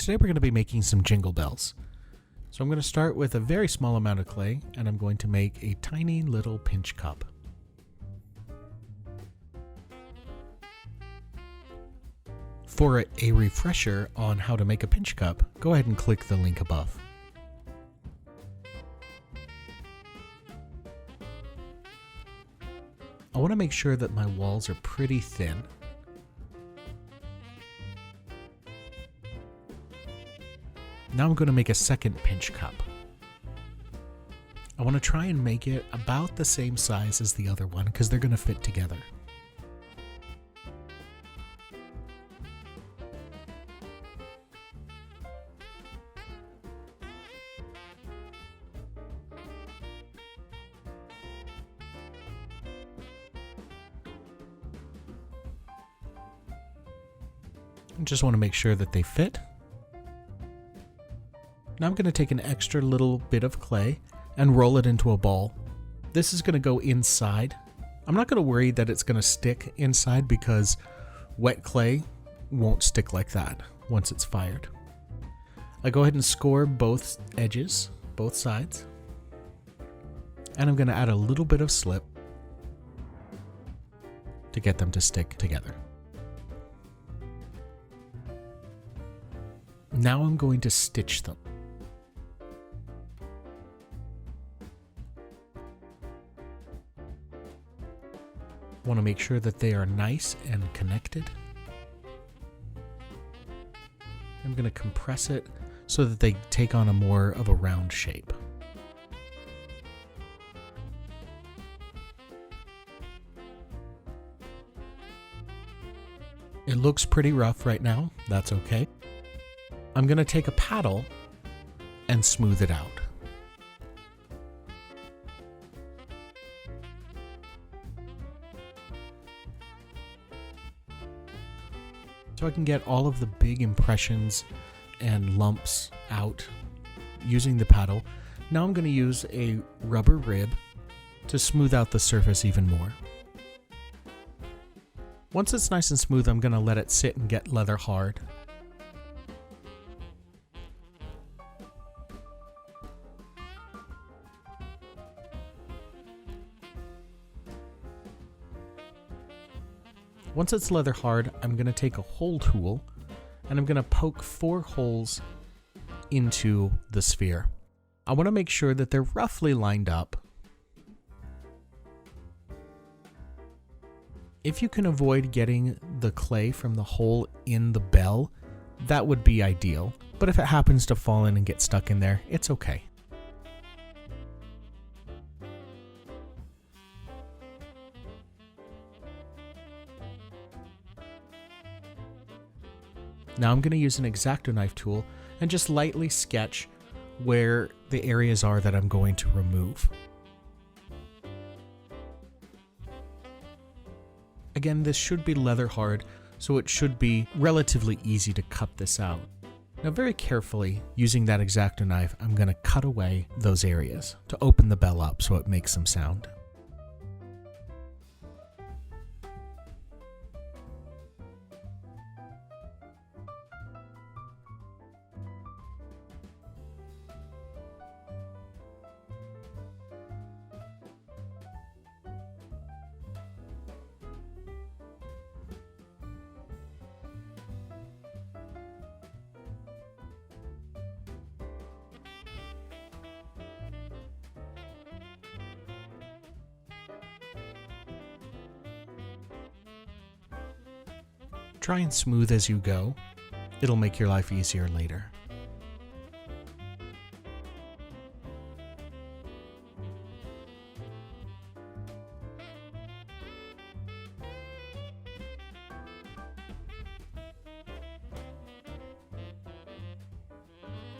Today we're going to be making some jingle bells. So I'm going to start with a very small amount of clay, and I'm going to make a tiny little pinch cup. For a refresher on how to make a pinch cup, go ahead and click the link above. I want to make sure that my walls are pretty thin. Now I'm going to make a second pinch cup. I want to try and make it about the same size as the other one because they're going to fit together. I just want to make sure that they fit. Now I'm going to take an extra little bit of clay and roll it into a ball. This is going to go inside. I'm not going to worry that it's going to stick inside because wet clay won't stick like that once it's fired. I go ahead and score both edges, both sides, and I'm going to add a little bit of slip to get them to stick together. Now I'm going to stitch them. Want to make sure that they are nice and connected. I'm going to compress it so that they take on a more of a round shape. It looks pretty rough right now. That's okay. I'm going to take a paddle and smooth it out. So I can get all of the big impressions and lumps out using the paddle. Now I'm going to use a rubber rib to smooth out the surface even more. Once it's nice and smooth, I'm going to let it sit and get leather hard. Once it's leather hard, I'm going to take a hole tool and I'm going to poke 4 holes into the sphere. I want to make sure that they're roughly lined up. If you can avoid getting the clay from the hole in the bell, that would be ideal. But if it happens to fall in and get stuck in there, it's okay. Now I'm going to use an X-Acto knife tool and just lightly sketch where the areas are that I'm going to remove. Again, this should be leather hard, so it should be relatively easy to cut this out. Now very carefully, using that X-Acto knife, I'm going to cut away those areas to open the bell up so it makes some sound. Try and smooth as you go. It'll make your life easier later.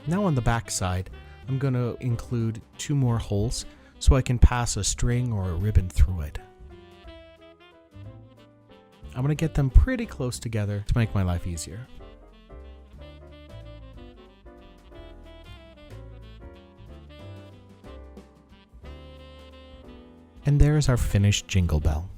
Now on the back side, I'm going to include 2 more holes so I can pass a string or a ribbon through it. I'm going to get them pretty close together to make my life easier. And there's our finished jingle bell.